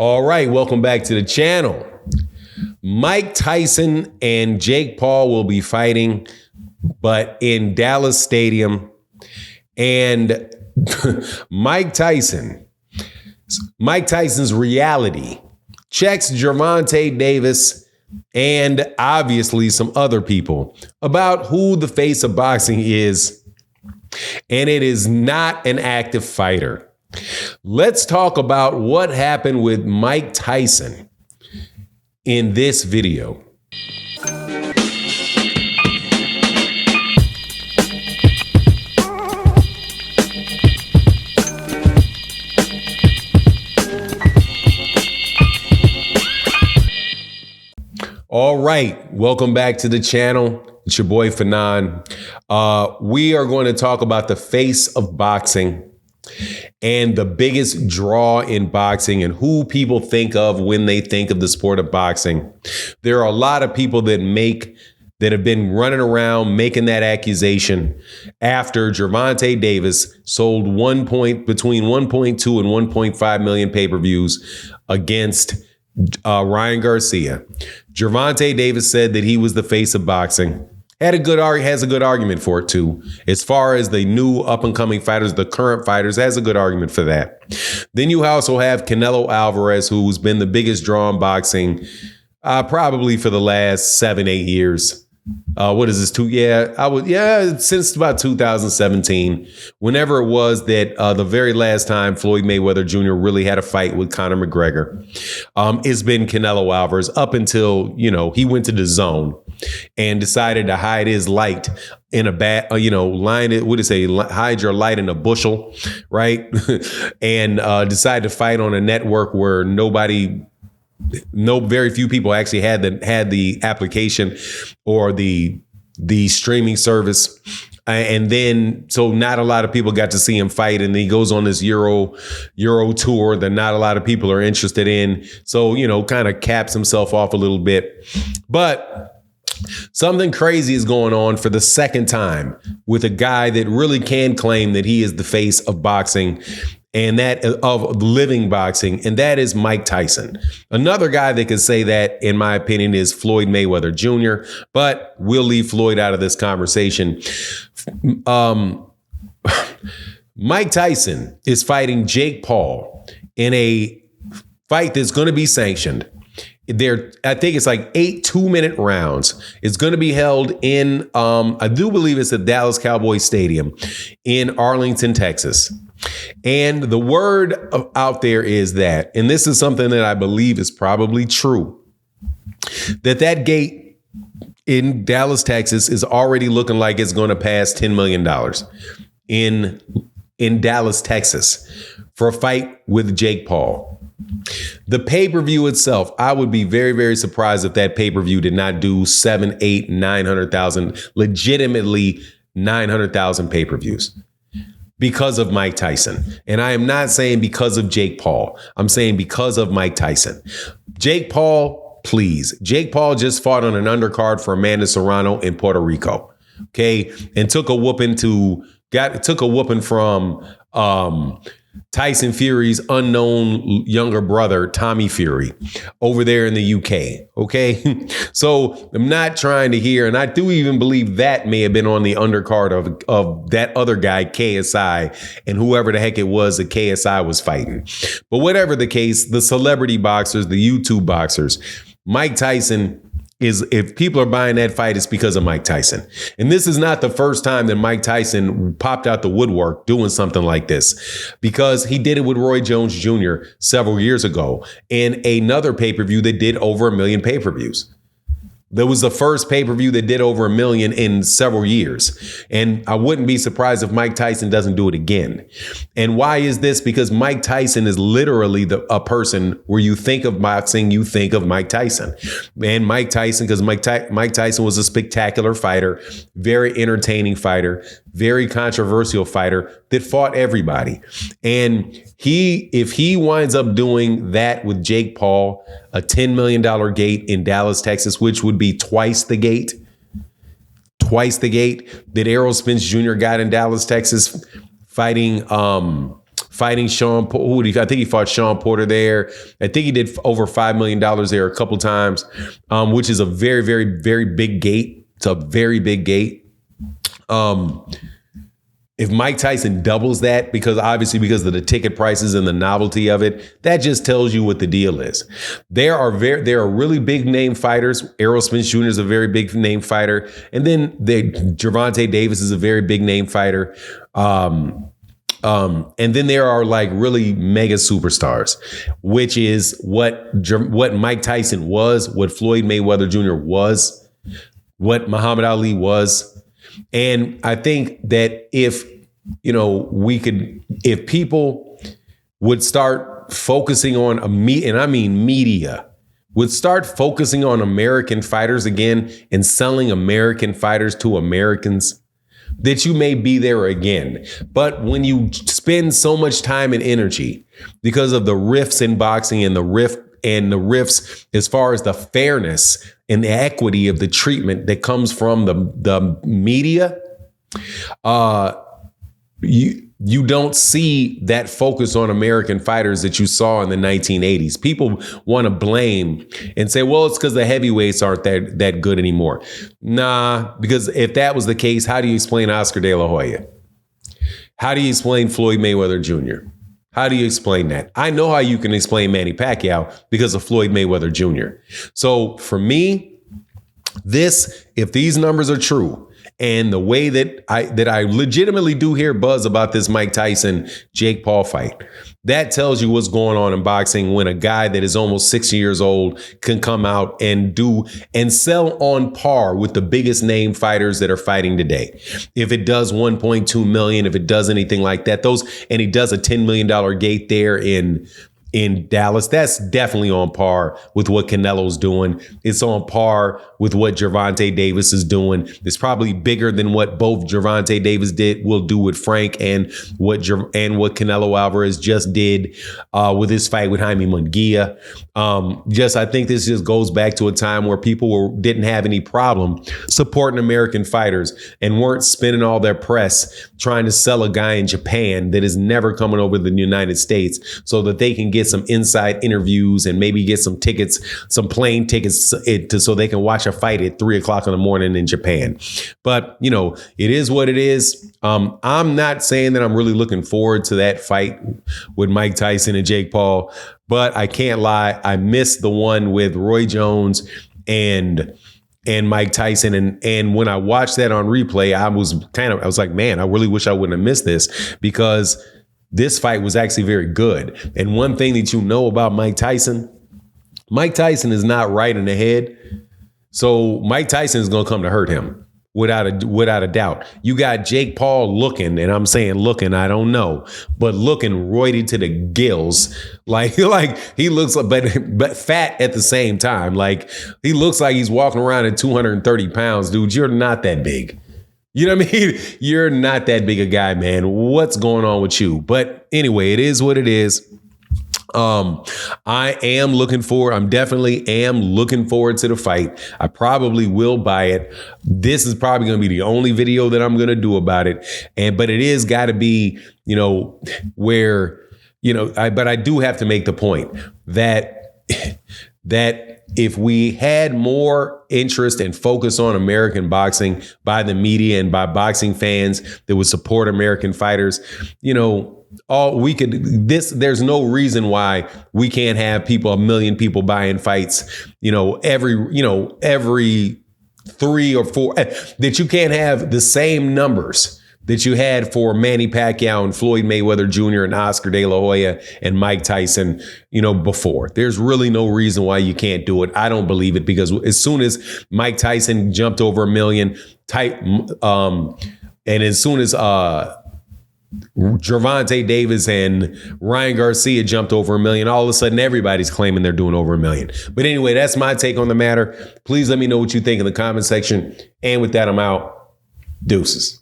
All right, welcome back to the channel. Mike Tyson and Jake Paul will be fighting, but in Dallas Stadium. And Mike Tyson's reality checks Gervonta Davis and obviously some other people about who the face of boxing is. And it is not an active fighter. Let's talk about what happened with Mike Tyson in this video. All right, welcome back to the channel. It's your boy Fanon. We are going to talk about the face of boxing and the biggest draw in boxing and who people think of when they think of the sport of boxing. There are a lot of people that have been running around making that accusation after Gervonta Davis sold between 1.2 and 1.5 million pay-per-views against Ryan Garcia. Gervonta Davis said that he was the face of boxing. Has a good argument for it too. As far as the new up and coming fighters, the current fighters, has a good argument for that. Then you also have Canelo Alvarez, who's been the biggest draw in boxing, probably for the last 7-8 years. What is this? Since about 2017, whenever it was that the very last time Floyd Mayweather Jr. really had a fight with Conor McGregor, it's been Canelo Alvarez up until, he went to the zone and decided to hide his light in a hide your light in a bushel, right? And decided to fight on a network where very few people actually had the application or the streaming service. And then, so not a lot of people got to see him fight. And then he goes on this Euro tour that not a lot of people are interested in. So, kind of caps himself off a little bit. But something crazy is going on for the second time with a guy that really can claim that he is the face of boxing and that of living boxing, and that is Mike Tyson. Another guy that could say that, in my opinion, is Floyd Mayweather Jr., but we'll leave Floyd out of this conversation. Mike Tyson is fighting Jake Paul in a fight that's going to be sanctioned. I think it's like 8 2-minute rounds. It's going to be held in, I do believe it's at Dallas Cowboys Stadium in Arlington, Texas. And the word out there is that, and this is something that I believe is probably true, that gate in Dallas, Texas is already looking like it's going to pass $10 million in Dallas, Texas for a fight with Jake Paul. The pay-per-view itself, I would be very, very surprised if that pay-per-view did not do 7, 8, 900,000, legitimately 900,000 pay-per-views because of Mike Tyson. And I am not saying because of Jake Paul. I'm saying because of Mike Tyson. Jake Paul, please. Jake Paul just fought on an undercard for Amanda Serrano in Puerto Rico. Okay. And took a whooping from Tyson Fury's unknown younger brother, Tommy Fury, over there in the UK. Okay. So I'm not trying to hear, and I do even believe that may have been on the undercard of that other guy, KSI, and whoever the heck it was that KSI was fighting. But whatever the case, the celebrity boxers, the YouTube boxers, Mike Tyson if people are buying that fight, it's because of Mike Tyson. And this is not the first time that Mike Tyson popped out the woodwork doing something like this, because he did it with Roy Jones Jr. several years ago in another pay-per-view that did over 1 million pay-per-views. That was the first pay-per-view that did over 1 million in several years. And I wouldn't be surprised if Mike Tyson doesn't do it again. And why is this? Because Mike Tyson is literally a person where you think of boxing, you think of Mike Tyson. And Mike Tyson, because Mike Tyson was a spectacular fighter, very entertaining fighter, very controversial fighter that fought everybody. And if he winds up doing that with Jake Paul, a $10 million gate in Dallas, Texas, which would be twice the gate that Errol Spence Jr. got in Dallas, Texas, fighting fighting I think he fought Sean Porter there. I think he did over $5 million there a couple times, which is a very, very, very big gate. It's a very big gate. If Mike Tyson doubles that, because of the ticket prices and the novelty of it, that just tells you what the deal is. There are really big name fighters. Errol Spence Jr. is a very big name fighter, and then Gervonta Davis is a very big name fighter. And then there are like really mega superstars, which is what Mike Tyson was, what Floyd Mayweather Jr. was, what Muhammad Ali was. And I think that if people would start focusing on media would start focusing on American fighters again and selling American fighters to Americans, that you may be there again. But when you spend so much time and energy because of the rifts in boxing and the rifts as far as the fairness and the equity of the treatment that comes from the media, you don't see that focus on American fighters that you saw in the 1980s. People want to blame and say, well, it's because the heavyweights aren't that good anymore. Nah, because if that was the case, how do you explain Oscar De La Hoya? How do you explain Floyd Mayweather Jr.? How do you explain that? I know how you can explain Manny Pacquiao because of Floyd Mayweather Jr. So for me, if these numbers are true, and the way that I legitimately do hear buzz about this Mike Tyson Jake Paul fight, that tells you what's going on in boxing when a guy that is almost 60 years old can come out and sell on par with the biggest name fighters that are fighting today. If it does 1.2 million, if it does anything like that, and he does a $10 million gate there in Dallas, that's definitely on par with what Canelo's doing. It's on par with what Gervonta Davis is doing. It's probably bigger than what both Gervonta Davis will do with Frank and what Canelo Alvarez just did with his fight with Jaime Munguia. I think this just goes back to a time where people didn't have any problem supporting American fighters and weren't spending all their press trying to sell a guy in Japan that is never coming over to the United States so that they can get some inside interviews and maybe get some tickets, some plane tickets so they can watch a fight at 3:00 in the morning in Japan. But, it is what it is. I'm not saying that I'm really looking forward to that fight with Mike Tyson and Jake Paul, but I can't lie. I missed the one with Roy Jones and Mike Tyson. And when I watched that on replay, I was like, man, I really wish I wouldn't have missed this, because this fight was actually very good. And one thing that you know about Mike Tyson is not right in the head. So Mike Tyson is going to come to hurt him without a doubt. You got Jake Paul looking, and I'm saying looking, I don't know, but looking roided to the gills. Like he looks, but fat at the same time. Like he looks like he's walking around at 230 pounds, dude. You're not that big. You know what I mean? You're not that big a guy, man. What's going on with you? But anyway, it is what it is. I'm definitely looking forward to the fight. I probably will buy it. This is probably going to be the only video that I'm going to do about it. But it is got to be, where, but I do have to make the point that if we had more interest and focus on American boxing by the media and by boxing fans that would support American fighters, there's no reason why we can't have a million people buying fights, every 3 or 4, that you can't have the same numbers that you had for Manny Pacquiao and Floyd Mayweather Jr. and Oscar De La Hoya and Mike Tyson, before. There's really no reason why you can't do it. I don't believe it, because as soon as Mike Tyson jumped over 1 million, and as soon as Gervonta Davis and Ryan Garcia jumped over 1 million, all of a sudden everybody's claiming they're doing over 1 million. But anyway, that's my take on the matter. Please let me know what you think in the comment section. And with that, I'm out. Deuces.